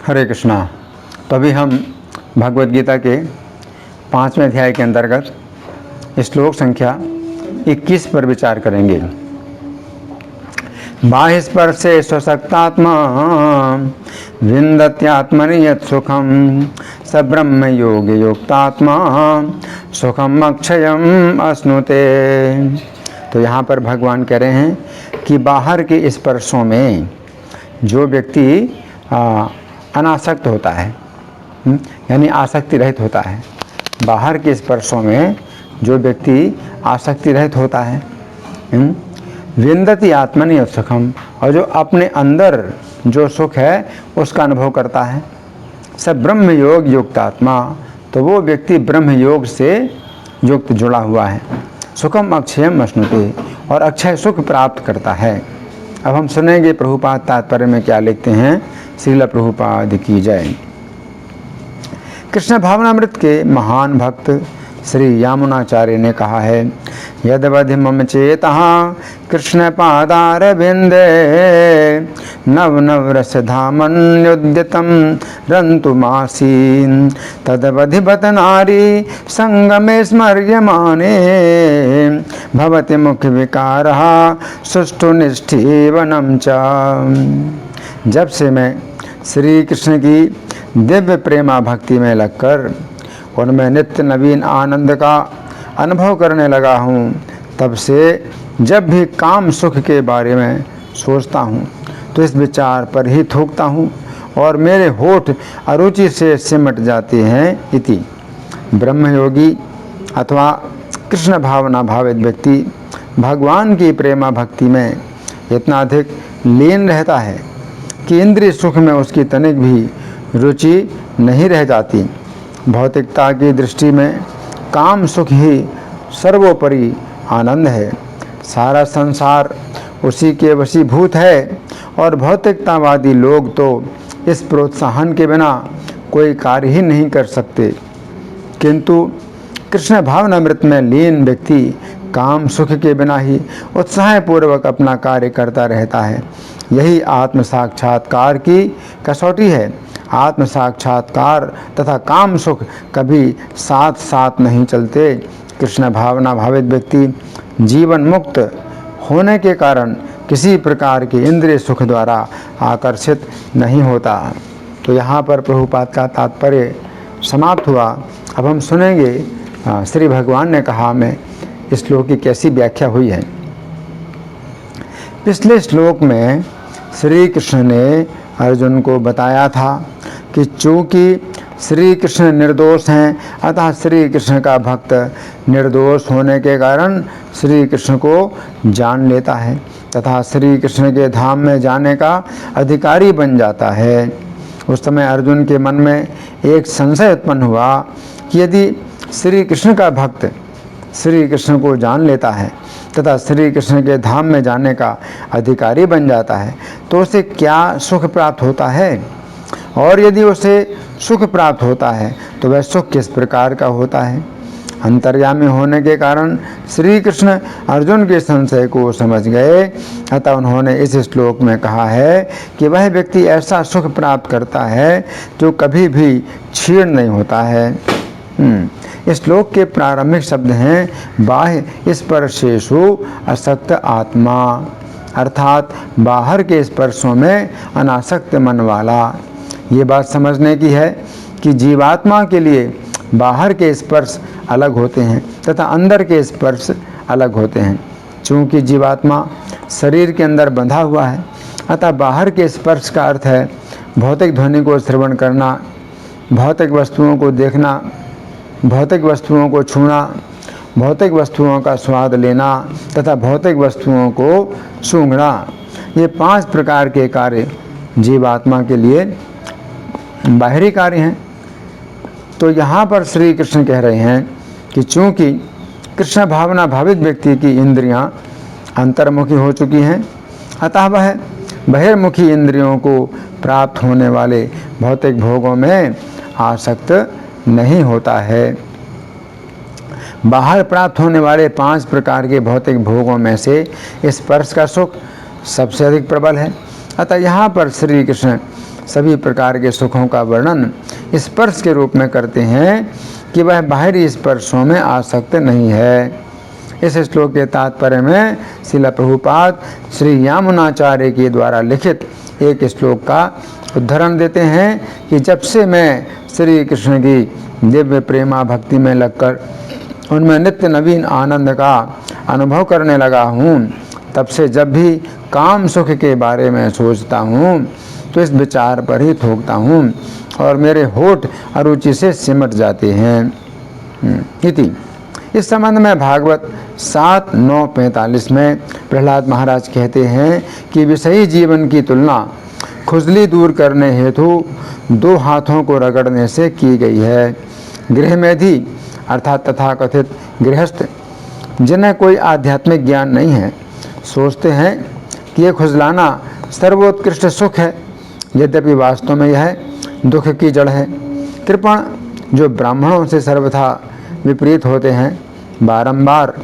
हरे कृष्णा। तो अभी हम भगवद गीता के 5वें अध्याय के अंतर्गत श्लोक संख्या 21 पर विचार करेंगे। बाह्य स्पर्शे स्वशक्तात्मा विन्दत्यात्मनि यत् सुखम स ब्रह्म योग युक्तात्मा सुखम अक्षयम अश्नुते। तो यहाँ पर भगवान कह रहे हैं कि बाहर के स्पर्शों में जो व्यक्ति अनासक्त होता है, यानी आसक्ति रहित होता है। बाहर के स्पर्शों में जो व्यक्ति आसक्ति रहित होता है, विन्दति आत्मनि सुखम, और जो अपने अंदर जो सुख है उसका अनुभव करता है। सब ब्रह्म योग युक्त आत्मा, तो वो व्यक्ति ब्रह्म योग से युक्त जुड़ा हुआ है। सुखम अक्षयम अश्नुते, और अक्षय सुख प्राप्त करता है। अब हम सुनेंगे प्रभुपाद तात्पर्य में क्या लिखते हैं। श्रील प्रभुपाद की जय। कृष्ण भावनामृत के महान भक्त श्री यामुनाचार्य ने कहा है, यदवधि मम चेतः कृष्ण पादारविन्दे नव नव रसधामन्युद्यतं रन्तुमासीन् तदवधि बत नारी संगमे स्मर्यमाने भवति मुख विकारः सुष्ठु निष्ठीवनं च। जब से मैं श्री कृष्ण की दिव्य प्रेमा भक्ति में लगकर उनमें नित्य नवीन आनंद का अनुभव करने लगा हूँ, तब से जब भी काम सुख के बारे में सोचता हूँ तो इस विचार पर ही थूकता हूँ और मेरे होठ अरुचि से सिमट जाते हैं। इति ब्रह्मयोगी अथवा कृष्ण भावना भावित व्यक्ति भगवान की प्रेमा भक्ति में इतना अधिक लीन रहता है कि इंद्रिय सुख में उसकी तनिक भी रुचि नहीं रह जाती। भौतिकता की दृष्टि में काम सुख ही सर्वोपरि आनंद है। सारा संसार उसी के वशीभूत है और भौतिकतावादी लोग तो इस प्रोत्साहन के बिना कोई कार्य ही नहीं कर सकते, किंतु कृष्ण भावनामृत में लीन व्यक्ति काम सुख के बिना ही उत्साहपूर्वक अपना कार्य करता रहता है। यही आत्म साक्षात्कार की कसौटी है। आत्म साक्षात्कार तथा काम सुख कभी साथ साथ नहीं चलते। कृष्ण भावना भावित व्यक्ति जीवन मुक्त होने के कारण किसी प्रकार के इंद्रिय सुख द्वारा आकर्षित नहीं होता। तो यहाँ पर प्रभुपाद का तात्पर्य समाप्त हुआ। अब हम सुनेंगे श्री भगवान ने कहा में इस श्लोक की कैसी व्याख्या हुई है। पिछले श्लोक में श्री कृष्ण ने अर्जुन को बताया था कि चूँकि श्री कृष्ण निर्दोष हैं, अतः श्री कृष्ण का भक्त निर्दोष होने के कारण श्री कृष्ण को जान लेता है तथा श्री कृष्ण के धाम में जाने का अधिकारी बन जाता है। उस समय अर्जुन के मन में एक संशय उत्पन्न हुआ कि यदि श्री कृष्ण का भक्त श्री कृष्ण को जान लेता है तथा श्री कृष्ण के धाम में जाने का अधिकारी बन जाता है तो उसे क्या सुख प्राप्त होता है, और यदि उसे सुख प्राप्त होता है तो वह सुख किस प्रकार का होता है। अंतर्यामी होने के कारण श्री कृष्ण अर्जुन के संशय को समझ गए, अतः उन्होंने इस श्लोक में कहा है कि वह व्यक्ति ऐसा सुख प्राप्त करता है जो कभी भी क्षीण नहीं होता है। इस श्लोक के प्रारंभिक शब्द हैं बाह्य स्पर्शेषु असक्त आत्मा, अर्थात बाहर के स्पर्शों में अनासक्त मन वाला। ये बात समझने की है कि जीवात्मा के लिए बाहर के स्पर्श अलग होते हैं तथा अंदर के स्पर्श अलग होते हैं। चूँकि जीवात्मा शरीर के अंदर बंधा हुआ है, अतः बाहर के स्पर्श का अर्थ है भौतिक ध्वनि को श्रवण करना, भौतिक वस्तुओं को देखना, भौतिक वस्तुओं को छूना, भौतिक वस्तुओं का स्वाद लेना तथा भौतिक वस्तुओं को सूंघना। ये 5 प्रकार के कार्य जीवात्मा के लिए बाहरी कार्य हैं। तो यहाँ पर श्री कृष्ण कह रहे हैं कि चूँकि कृष्ण भावना भावित व्यक्ति की इंद्रियाँ अंतर्मुखी हो चुकी हैं, अतः वह बहिर्मुखी इंद्रियों को प्राप्त होने वाले भौतिक भोगों में आसक्त नहीं होता है। बाहर प्राप्त होने वाले 5 प्रकार के भौतिक भोगों में से स्पर्श का सुख सबसे अधिक प्रबल है। अतः यहाँ पर श्री कृष्ण सभी प्रकार के सुखों का वर्णन स्पर्श के रूप में करते हैं कि वह बाहरी स्पर्शों में आसक्त नहीं है। इस श्लोक के तात्पर्य में श्रील प्रभुपाद श्री यामुनाचार्य के द्वारा लिखित एक श्लोक का उदाहरण देते हैं कि जब से मैं श्री कृष्ण की दिव्य प्रेमा भक्ति में लगकर उनमें नित्य नवीन आनंद का अनुभव करने लगा हूँ, तब से जब भी काम सुख के बारे में सोचता हूँ तो इस विचार पर ही थोकता हूँ और मेरे होठ अरुचि से सिमट जाते हैं। इति इस संबंध में भागवत 7:9-45 में प्रहलाद महाराज कहते हैं कि विषयी जीवन की तुलना खुजली दूर करने हेतु 2 हाथों को रगड़ने से की गई है। गृहमेधी अर्थात तथाकथित गृहस्थ जिन्हें कोई आध्यात्मिक ज्ञान नहीं है, सोचते हैं कि यह खुजलाना सर्वोत्कृष्ट सुख है, यद्यपि वास्तव में यह दुख की जड़ है। कृपण जो ब्राह्मणों से सर्वथा विपरीत होते हैं, बारंबार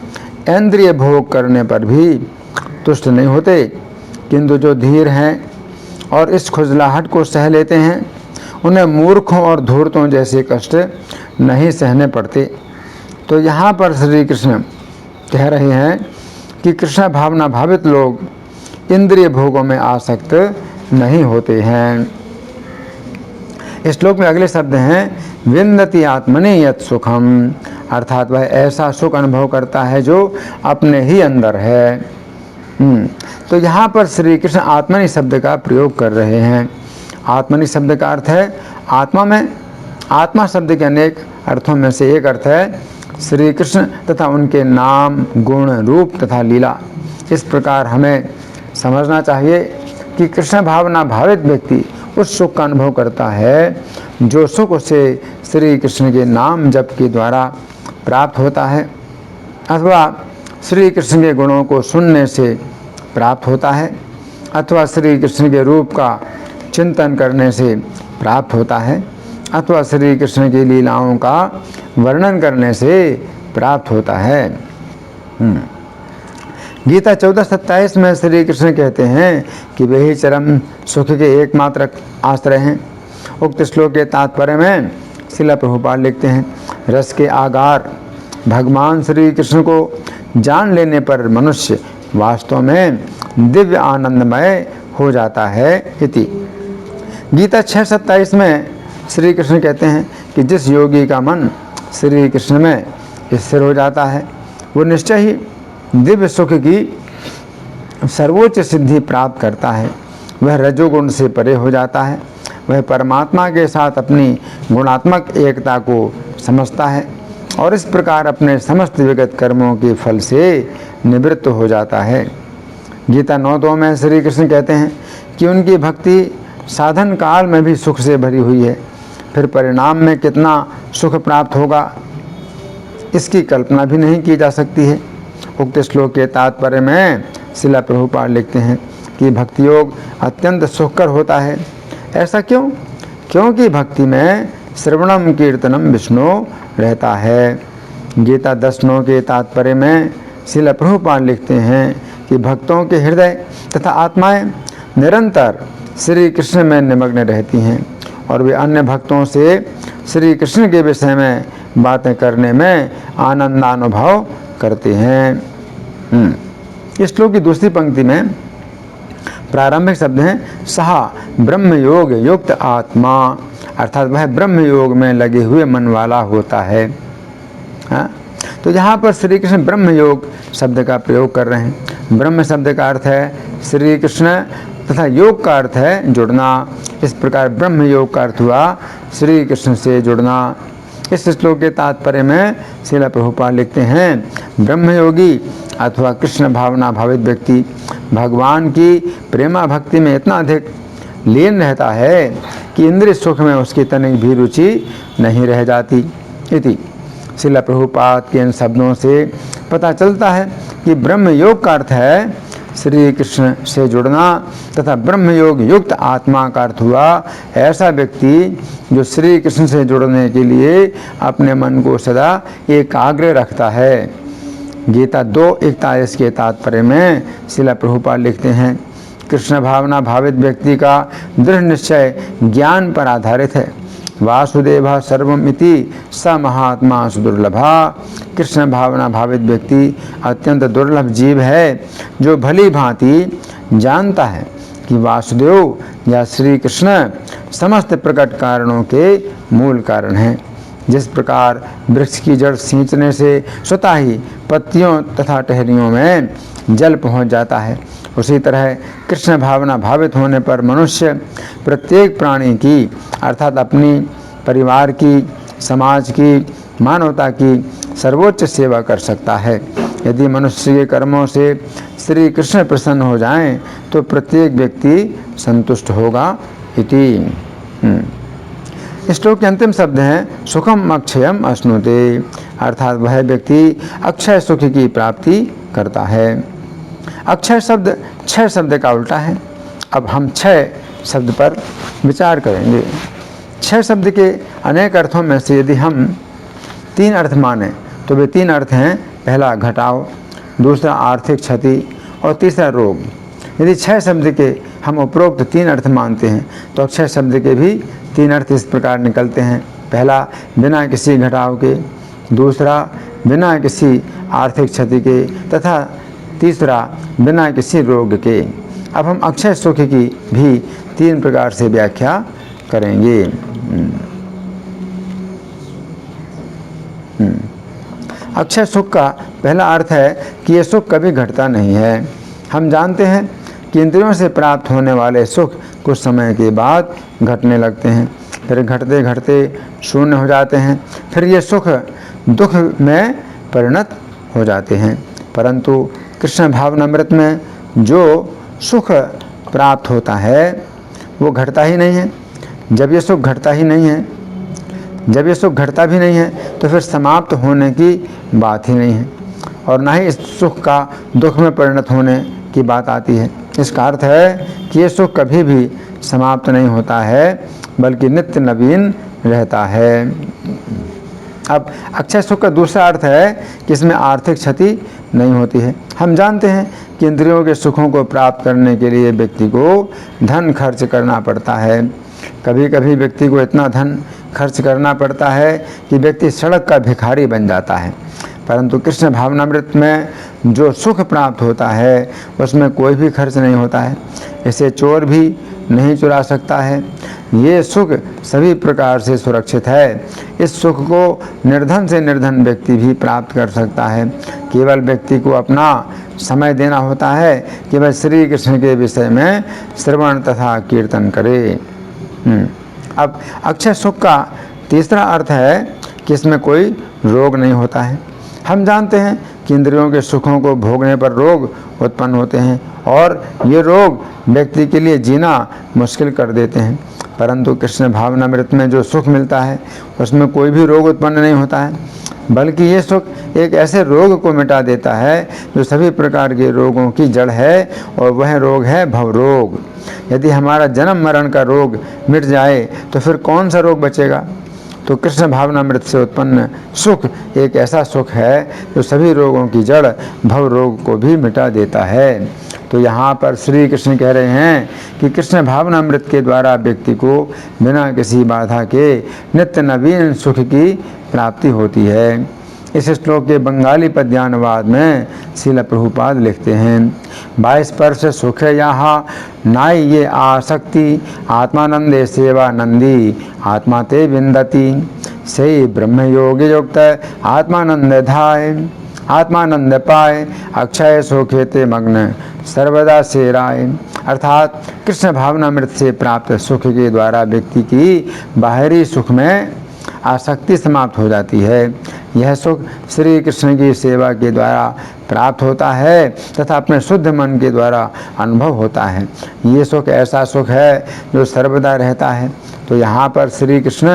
इंद्रिय भोग करने पर भी तुष्ट नहीं होते, किंतु जो धीर हैं और इस खुजलाहट को सह लेते हैं, उन्हें मूर्खों और धूर्तों जैसे कष्ट नहीं सहने पड़ते। तो यहाँ पर श्री कृष्ण कह रहे हैं कि कृष्ण भावना भावित लोग इंद्रिय भोगों में आसक्त नहीं होते हैं। इस श्लोक में अगले शब्द हैं विन्दति आत्मनि यत् सुखम, अर्थात वह ऐसा सुख अनुभव करता है जो अपने ही अंदर है। तो यहाँ पर श्री कृष्ण आत्मनि शब्द का प्रयोग कर रहे हैं। आत्मनि शब्द का अर्थ है आत्मा में। आत्मा शब्द के अनेक अर्थों में से एक अर्थ है श्री कृष्ण तथा उनके नाम, गुण, रूप तथा लीला। इस प्रकार हमें समझना चाहिए कि कृष्ण भावना भावित व्यक्ति उस सुख का अनुभव करता है जो सुख उसे श्री कृष्ण के नाम जप के द्वारा प्राप्त होता है, अथवा श्री कृष्ण के गुणों को सुनने से प्राप्त होता है, अथवा श्री कृष्ण के रूप का चिंतन करने से प्राप्त होता है, अथवा श्री कृष्ण की लीलाओं का वर्णन करने से प्राप्त होता है। गीता 14:27 में श्री कृष्ण कहते हैं कि वे ही चरम सुख के एकमात्र आश्रय हैं। उक्त श्लोक के तात्पर्य में श्रील प्रभुपाद लिखते हैं, रस के आगार भगवान श्री कृष्ण को जान लेने पर मनुष्य वास्तव में दिव्य आनंदमय हो जाता है। इति गीता 6:27 में श्री कृष्ण कहते हैं कि जिस योगी का मन श्री कृष्ण में स्थिर हो जाता है, वो निश्चय ही दिव्य सुख की सर्वोच्च सिद्धि प्राप्त करता है। वह रजोगुण से परे हो जाता है। वह परमात्मा के साथ अपनी गुणात्मक एकता को समझता है और इस प्रकार अपने समस्त विगत कर्मों के फल से निवृत्त हो जाता है। गीता 9:2 में श्री कृष्ण कहते हैं कि उनकी भक्ति साधन काल में भी सुख से भरी हुई है, फिर परिणाम में कितना सुख प्राप्त होगा इसकी कल्पना भी नहीं की जा सकती है। उक्त श्लोक के तात्पर्य में श्रील प्रभुपाद लिखते हैं कि भक्ति योग अत्यंत सुखकर होता है। ऐसा क्यों? क्योंकि भक्ति में श्रवणम कीर्तनम विष्णु रहता है। गीता 10:9 के तात्पर्य में श्रील प्रभुपाद लिखते हैं कि भक्तों के हृदय तथा आत्माएं निरंतर श्री कृष्ण में निमग्न रहती हैं और वे अन्य भक्तों से श्री कृष्ण के विषय में बातें करने में आनंदानुभव करते हैं। इस श्लोक की दूसरी पंक्ति में प्रारंभिक शब्द हैं सहा ब्रह्म योग युक्त आत्मा, अर्थात वह ब्रह्म योग में लगे हुए मन वाला होता है। तो यहाँ पर श्री कृष्ण ब्रह्म योग शब्द का प्रयोग कर रहे हैं। ब्रह्म शब्द का अर्थ है श्री कृष्ण तथा योग का अर्थ है जुड़ना। इस प्रकार ब्रह्म योग का अर्थ हुआ श्री कृष्ण से जुड़ना। इस श्लोक के तात्पर्य में श्रील प्रभुपाद लिखते हैं ब्रह्मयोगी अथवा कृष्ण भावना भावित व्यक्ति भगवान की प्रेमा भक्ति में इतना अधिक लीन रहता है कि इंद्रिय सुख में उसकी तनिक भी रुचि नहीं रह जाती। इति श्रील प्रभुपाद के इन शब्दों से पता चलता है कि ब्रह्म योग का अर्थ है श्री कृष्ण से जुड़ना तथा ब्रह्म योग युक्त आत्मा का अर्थ हुआ ऐसा व्यक्ति जो श्री कृष्ण से जुड़ने के लिए अपने मन को सदा एकाग्र रखता है। गीता 2:41 के तात्पर्य में श्रील प्रभुपाद लिखते हैं कृष्ण भावना भावित व्यक्ति का दृढ़ निश्चय ज्ञान पर आधारित है। वासुदेव सर्वमिति स महात्मा सुदुर्लभा। कृष्ण भावना भावित व्यक्ति अत्यंत दुर्लभ जीव है जो भली भांति जानता है कि वासुदेव या श्री कृष्ण समस्त प्रकट कारणों के मूल कारण हैं। जिस प्रकार वृक्ष की जड़ सींचने से स्वतः ही पत्तियों तथा टहनियों में जल पहुंच जाता है, उसी तरह कृष्ण भावना भावित होने पर मनुष्य प्रत्येक प्राणी की अर्थात अपनी, परिवार की, समाज की, मानवता की सर्वोच्च सेवा कर सकता है। यदि मनुष्य के कर्मों से श्री कृष्ण प्रसन्न हो जाएं तो प्रत्येक व्यक्ति संतुष्ट होगा। इति। इस श्लोक के अंतिम शब्द हैं सुखम अक्षयम अश्नुते, अर्थात वह व्यक्ति अक्षय सुख की प्राप्ति करता है। अक्षय शब्द क्षय शब्द का उल्टा है। अब हम क्षय शब्द पर विचार करेंगे। क्षय शब्द के अनेक अर्थों में से यदि हम 3 अर्थ माने तो वे 3 अर्थ हैं, पहला घटाव, दूसरा आर्थिक क्षति और तीसरा रोग। यदि क्षय शब्द के हम उपरोक्त 3 अर्थ मानते हैं तो अक्षय शब्द के भी 3 अर्थ इस प्रकार निकलते हैं। पहला बिना किसी घटाव के, दूसरा बिना किसी आर्थिक क्षति के तथा तीसरा बिना किसी रोग के। अब हम अक्षय सुख की भी 3 प्रकार से व्याख्या करेंगे। अक्षय सुख का पहला अर्थ है कि यह सुख कभी घटता नहीं है। हम जानते हैं कि इंद्रियों से प्राप्त होने वाले सुख कुछ समय के बाद घटने लगते हैं, फिर घटते घटते शून्य हो जाते हैं, फिर ये सुख दुख में परिणत हो जाते हैं। परंतु कृष्ण भावनामृत में जो सुख प्राप्त होता है वो घटता ही नहीं है। जब ये सुख घटता ही नहीं है, जब ये सुख घटता भी नहीं है तो फिर समाप्त होने की बात ही नहीं है, और ना ही इस सुख का दुख में परिणत होने की बात आती है। इसका अर्थ है कि ये सुख कभी भी समाप्त नहीं होता है बल्कि नित्य नवीन रहता है। अब अक्षय सुख का दूसरा अर्थ है कि इसमें आर्थिक क्षति नहीं होती है। हम जानते हैं कि इंद्रियों के सुखों को प्राप्त करने के लिए व्यक्ति को धन खर्च करना पड़ता है। कभी कभी व्यक्ति को इतना धन खर्च करना पड़ता है कि व्यक्ति सड़क का भिखारी बन जाता है। परंतु कृष्ण भावनामृत में जो सुख प्राप्त होता है उसमें कोई भी खर्च नहीं होता है, इसे चोर भी नहीं चुरा सकता है। ये सुख सभी प्रकार से सुरक्षित है। इस सुख को निर्धन से निर्धन व्यक्ति भी प्राप्त कर सकता है। केवल व्यक्ति को अपना समय देना होता है कि वह श्री कृष्ण के विषय में श्रवण तथा कीर्तन करे। अब अक्षय सुख का तीसरा अर्थ है कि इसमें कोई रोग नहीं होता है। हम जानते हैं कि इंद्रियों के सुखों को भोगने पर रोग उत्पन्न होते हैं और ये रोग व्यक्ति के लिए जीना मुश्किल कर देते हैं। परंतु कृष्ण भावनामृत में जो सुख मिलता है उसमें कोई भी रोग उत्पन्न नहीं होता है, बल्कि ये सुख एक ऐसे रोग को मिटा देता है जो सभी प्रकार के रोगों की जड़ है, और वह रोग है भवरोग। यदि हमारा जन्म मरण का रोग मिट जाए तो फिर कौन सा रोग बचेगा। तो कृष्ण भावनामृत से उत्पन्न सुख एक ऐसा सुख है जो सभी रोगों की जड़ भव रोग को भी मिटा देता है। तो यहाँ पर श्री कृष्ण कह रहे हैं कि कृष्ण भावनामृत के द्वारा व्यक्ति को बिना किसी बाधा के नित्य नवीन सुख की प्राप्ति होती है। इस श्लोक के बंगाली पद्यानुवाद में श्रील प्रभुपाद लिखते हैं, 22 वर्ष सुख यहाँ नाई ये आसक्ति, आत्मानंदे सेवा नंदी आत्मा ते विंदति, से ब्रह्म योग युक्त आत्मानंद धाय, आत्मानंद पाए अक्षय सुखे ते मग्न सर्वदा से राय। अर्थात कृष्ण भावनामृत से प्राप्त सुख के द्वारा व्यक्ति की बाहरी सुख में आसक्ति समाप्त हो जाती है। यह सुख श्री कृष्ण की सेवा के द्वारा प्राप्त होता है तथा अपने शुद्ध मन के द्वारा अनुभव होता है। ये सुख ऐसा सुख है जो सर्वदा रहता है। तो यहाँ पर श्री कृष्ण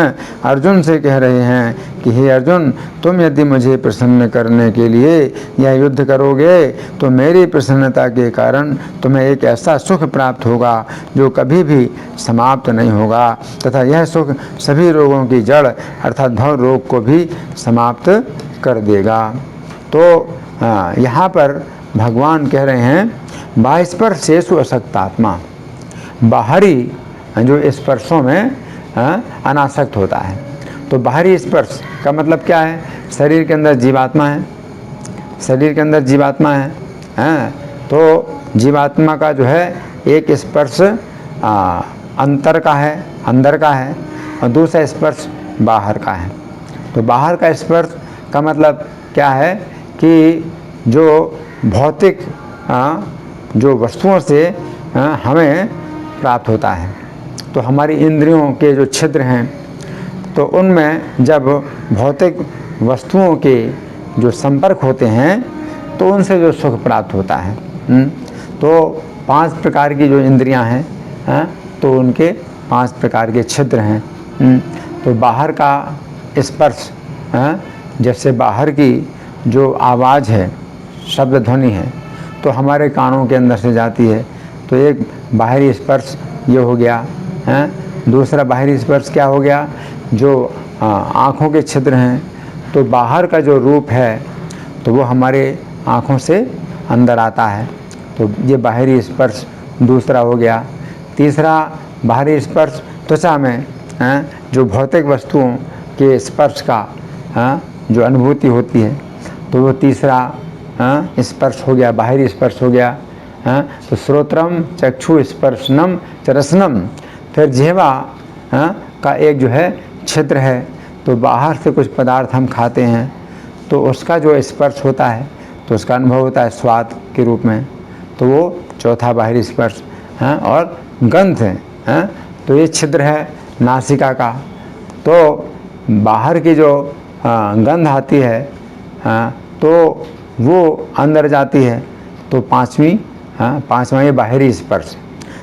अर्जुन से कह रहे हैं कि हे अर्जुन, तुम यदि मुझे प्रसन्न करने के लिए यह युद्ध करोगे तो मेरी प्रसन्नता के कारण तुम्हें एक ऐसा सुख प्राप्त होगा जो कभी भी समाप्त नहीं होगा, तथा यह सुख सभी रोगों की जड़ अर्थात भव रोग को भी समाप्त कर देगा। तो यहाँ पर भगवान कह रहे हैं बाह्य स्पर्शेषु असक्त आत्मा, बाहरी जो स्पर्शों में अनासक्त होता है। तो बाहरी स्पर्श का मतलब क्या है? शरीर के अंदर जीवात्मा है, शरीर के अंदर जीवात्मा है, तो जीवात्मा का जो है एक स्पर्श अंतर का है, अंदर का है, और दूसरा स्पर्श बाहर का है। तो बाहर का स्पर्श का मतलब क्या है कि जो भौतिक जो वस्तुओं से हमें प्राप्त होता है। तो हमारी इंद्रियों के जो छिद्र हैं, तो उनमें जब भौतिक वस्तुओं के जो संपर्क होते हैं तो उनसे जो सुख प्राप्त होता है। तो 5 प्रकार की जो इंद्रियां हैं, तो उनके 5 प्रकार के छिद्र हैं। तो बाहर का स्पर्श, जैसे बाहर की जो आवाज़ है, शब्द ध्वनि है, तो हमारे कानों के अंदर से जाती है। तो एक बाहरी स्पर्श ये हो गया है। दूसरा बाहरी स्पर्श क्या हो गया? जो आँखों के छिद्र हैं, तो बाहर का जो रूप है तो वो हमारे आँखों से अंदर आता है। तो ये बाहरी स्पर्श दूसरा हो गया। तीसरा बाहरी स्पर्श त्वचा में जो भौतिक वस्तुओं के स्पर्श का जो अनुभूति होती है, तो वो तीसरा स्पर्श हो गया, बाहरी स्पर्श हो गया। तो श्रोत्रम चक्षु स्पर्शनम चरसनम, फिर जिह्वा का एक जो है छिद्र है। तो बाहर से कुछ पदार्थ हम खाते हैं तो उसका जो स्पर्श होता है तो उसका अनुभव होता है स्वाद के रूप में, तो वो चौथा बाहरी स्पर्श। और गंध है, तो ये छिद्र है नासिका का, तो बाहर की जो गंध आती है तो वो अंदर जाती है। तो पांचवा ये बाहरी स्पर्श।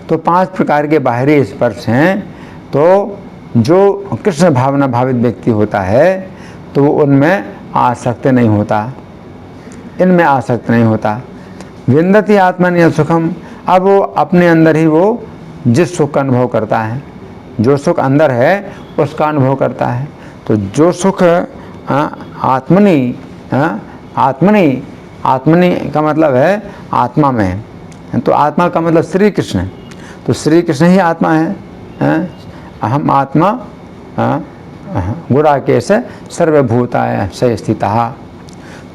तो 5 प्रकार के बाहरी स्पर्श हैं। तो जो कृष्ण भावना भावित व्यक्ति होता है तो वो उनमें आसक्त नहीं होता, इनमें आसक्त नहीं होता। विन्दति आत्मनि सुखम, अब वो अपने अंदर ही वो जिस सुख का अनुभव करता है, जो सुख अंदर है उसका अनुभव करता है। तो जो सुख आत्मनि, आत्मनि, आत्मनि का मतलब है आत्मा में है। तो आत्मा का मतलब श्री कृष्ण है। तो श्री कृष्ण ही आत्मा है। अहम आत्मा गुडाकेश सर्वभूताय स स्थितः।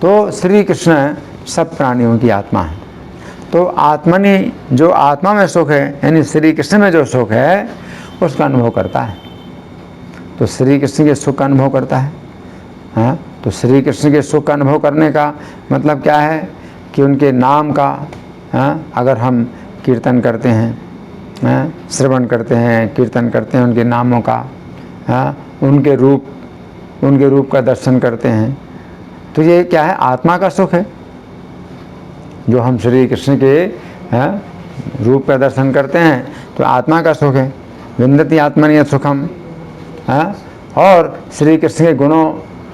तो श्री कृष्ण सब प्राणियों की आत्मा है। तो आत्मनि, जो आत्मा में सुख है, यानी श्री कृष्ण में जो सुख है उसका अनुभव करता है। तो श्री कृष्ण के सुख का अनुभव करता है। तो श्री कृष्ण के सुख का अनुभव करने का मतलब क्या है कि उनके नाम का अगर हम कीर्तन करते हैं, श्रवण करते हैं, कीर्तन करते हैं उनके नामों का, उनके रूप का दर्शन करते हैं, तो ये क्या है? आत्मा का सुख है। जो हम श्री कृष्ण के रूप का दर्शन करते हैं तो आत्मा का सुख है। विन्दति आत्मनि सुखम, और श्री कृष्ण के गुणों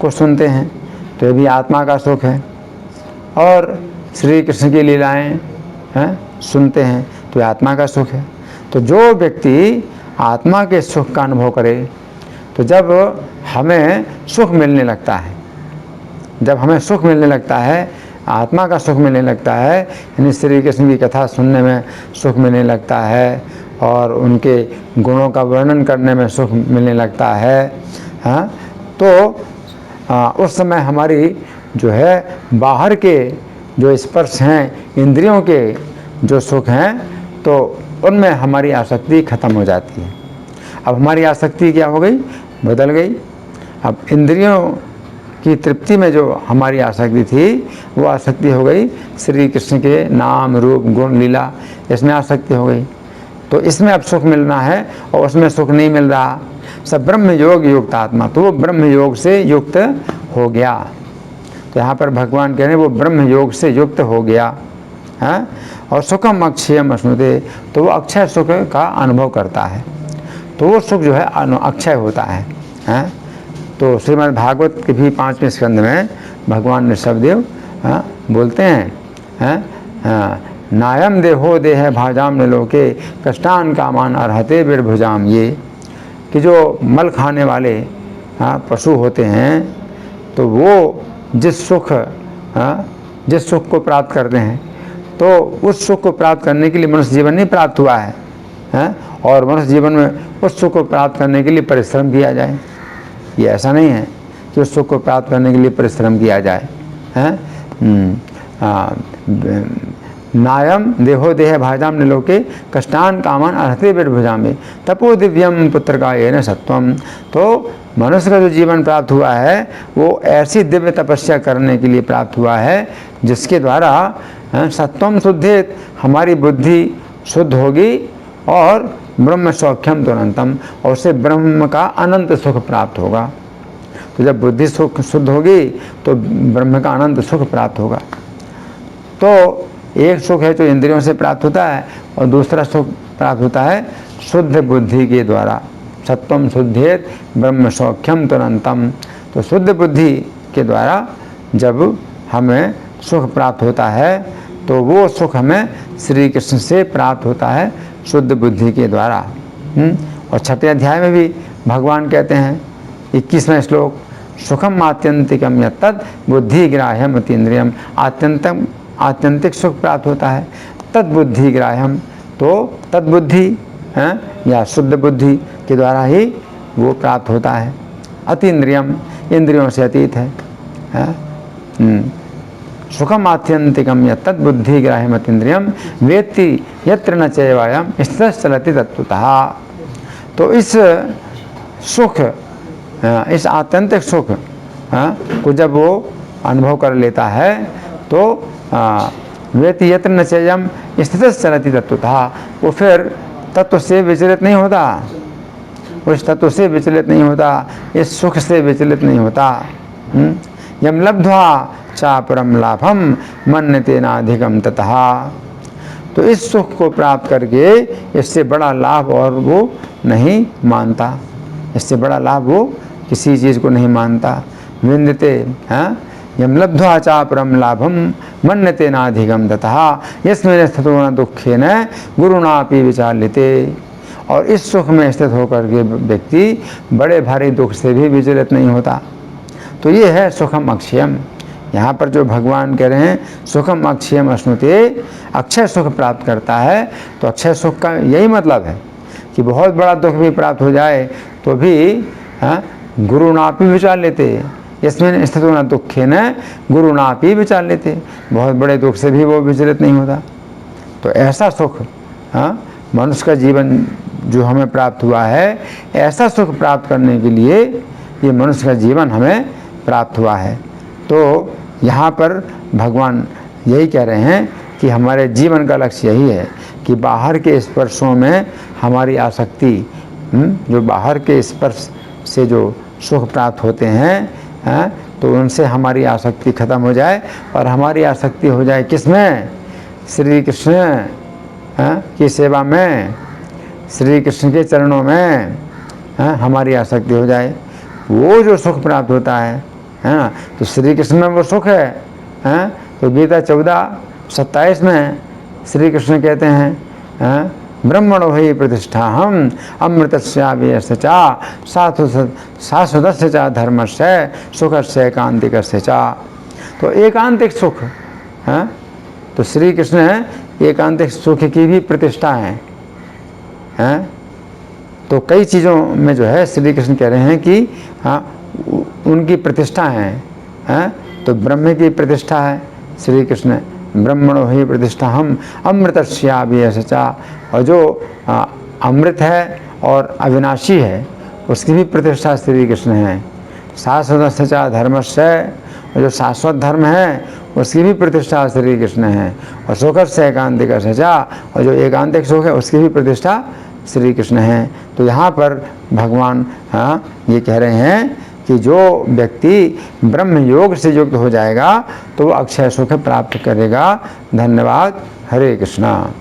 को सुनते हैं तो ये भी आत्मा का सुख है। और श्री कृष्ण की लीलाएं सुनते हैं तो आत्मा का सुख है। तो जो व्यक्ति आत्मा के सुख का अनुभव करे, तो जब हमें सुख मिलने लगता है, जब हमें सुख मिलने लगता है, आत्मा का सुख मिलने लगता है, यानी श्री कृष्ण की कथा सुनने में सुख मिलने लगता है और उनके गुणों का वर्णन करने में सुख मिलने लगता है, तो उस समय हमारी जो है बाहर के जो स्पर्श हैं, इंद्रियों के जो सुख हैं, तो उनमें हमारी आसक्ति खत्म हो जाती है। अब हमारी आसक्ति क्या हो गई? बदल गई। अब इंद्रियों की तृप्ति में जो हमारी आसक्ति थी, वो आसक्ति हो गई श्री कृष्ण के नाम रूप गुण लीला, इसमें आसक्ति हो गई। तो इसमें अब सुख मिलना है और उसमें सुख नहीं मिल रहा। सब ब्रह्म योग युक्त आत्मा, तो वो ब्रह्म योग से युक्त हो गया। तो यहाँ पर भगवान कह रहे हैं वो ब्रह्म योग से युक्त हो गया है। और सुखम अक्षयम अश्नुते, तो वो अक्षय सुख का अनुभव करता है। तो वो सुख जो है अक्षय होता है। तो श्रीमद् भागवत के भी 5वें स्कंद में भगवान ऋषभदेव बोलते हैं, नायम देहो देह भाजाम लोके कष्टान कामान अर्हते बिरभुजाम, ये कि जो मल खाने वाले पशु होते हैं, तो वो जिस सुख को प्राप्त करते हैं, तो उस सुख को प्राप्त करने के लिए मनुष्य जीवन नहीं प्राप्त हुआ है, हैं? और मनुष्य जीवन में उस सुख को प्राप्त करने के लिए परिश्रम किया जाए, ये ऐसा नहीं है कि उस सुख को प्राप्त करने के लिए परिश्रम किया जाए, हैं? नायम देहो देह भाजाम निलोके कष्टान कामान अर्हते बिरभुजामे तपो दिव्यम पुत्र का ये न सत्वम। तो मनुष्य का जो जीवन प्राप्त हुआ है वो ऐसी दिव्य तपस्या करने के लिए प्राप्त हुआ है जिसके द्वारा सत्वम शुद्धित, हमारी बुद्धि शुद्ध होगी और ब्रह्म सौख्यम तुरंतम, और उससे ब्रह्म का अनंत सुख प्राप्त होगा। तो जब बुद्धि सुख शुद्ध होगी तो ब्रह्म का अनंत सुख प्राप्त होगा। तो एक सुख है जो इंद्रियों से प्राप्त होता है और दूसरा सुख प्राप्त होता है शुद्ध बुद्धि के द्वारा। सत्वम शुद्धेत ब्रह्म सौख्यम तुरंतम। तो शुद्ध बुद्धि के द्वारा जब हमें सुख प्राप्त होता है तो वो सुख हमें श्री कृष्ण से प्राप्त होता है शुद्ध बुद्धि के द्वारा। और छठे अध्याय में भी भगवान कहते हैं 21वां श्लोक, सुखम आत्यंतिकम यत्तद् बुद्धि ग्राह्यम अतीन्द्रियम। आत्यंतिक सुख प्राप्त होता है तद्बुद्धि ग्राह्यम, तो तद्बुद्धि या शुद्ध बुद्धि के द्वारा ही वो प्राप्त होता है। अतीन्द्रियम, इंद्रियों से अतीत है। सुखम आत्यंतिकम यत्तद् बुद्धि ग्राह्यम अतीन्द्रियम वेत्ति यत्र न चैवायम स्थितः चलति तत्त्वतः। तो इस सुख, इस आत्यंतिक सुख को जब वो अनुभव कर लेता है तो वेत्ति यत्र न चैयम स्थितः चलति तत्त्वतः, वो फिर तत्व से विचलित नहीं होता, उस तत्व से विचलित नहीं होता, इस सुख से विचलित नहीं होता। यम लब्ध्वा चापरम लाभम मन्यते नाधिकम ततः। तो इस सुख को प्राप्त करके इससे बड़ा लाभ और वो नहीं मानता, इससे बड़ा लाभ वो किसी चीज़ को नहीं मानता। विन्दते यम लब्ध्वा चापरम लाभम मन्यते नाधिकम ततः यस्मिन् स्थितो न दुःखेन गुरुणापि विचाल्यते। और इस सुख में स्थित होकर के व्यक्ति बड़े भारी दुख से भी विचलित नहीं होता। तो ये है सुखम अक्षयम। यहाँ पर जो भगवान कह रहे हैं सुखम अक्षयम अश्नुते, अक्षय सुख प्राप्त करता है। तो अक्षय सुख का यही मतलब है कि बहुत बड़ा दुख भी प्राप्त हो जाए तो भी गुरुणापि विचाल्यते, इसमें स्थितो न दुःखेन गुरुणापि विचाल्यते, बहुत बड़े दुख से भी वो विचलित नहीं होता। तो ऐसा सुख मनुष्य का जीवन जो हमें प्राप्त हुआ है, ऐसा सुख प्राप्त करने के लिए ये मनुष्य का जीवन हमें प्राप्त हुआ है। तो यहाँ पर भगवान यही कह रहे हैं कि हमारे जीवन का लक्ष्य यही है कि बाहर के स्पर्शों में हमारी आसक्ति, जो बाहर के स्पर्श से जो सुख प्राप्त होते हैं, तो उनसे हमारी आसक्ति खत्म हो जाए और हमारी आसक्ति हो जाए किसमें? श्री कृष्ण की सेवा में, श्री कृष्ण के चरणों में हमारी आसक्ति हो जाए। वो जो सुख प्राप्त होता है ना, तो श्री कृष्ण में वो सुख है। तो गीता 14:27 में श्री कृष्ण कहते हैं ब्रह्मणो हि प्रतिष्ठा हम अमृतस्याव्ययस्य च शाश्वतस्य च धर्मस्य सुखस्य एकांतिकस्य च। तो एकांतिक सुख, तो श्री कृष्ण एकांतिक सुख की भी प्रतिष्ठा है। तो कई चीज़ों में जो है श्री कृष्ण कह रहे हैं कि उनकी प्रतिष्ठा है। तो ब्रह्म की प्रतिष्ठा है श्री कृष्ण, ब्रह्मणो हि प्रतिष्ठा हम अमृतस्याव्ययस्य च। और जो अमृत है और अविनाशी है उसकी भी प्रतिष्ठा श्री कृष्ण है। शाश्वतस्य च धर्मस्य, और जो शाश्वत धर्म है उसकी भी प्रतिष्ठा श्री कृष्ण है। और सुखस्य एकांतिकस्य च, और जो एकांतिक सुख है उसकी भी प्रतिष्ठा श्री कृष्ण है। तो यहाँ पर भगवान ये कह रहे हैं कि जो व्यक्ति ब्रह्म योग से युक्त हो जाएगा तो वो अक्षय सुख प्राप्त करेगा। धन्यवाद। हरे कृष्णा।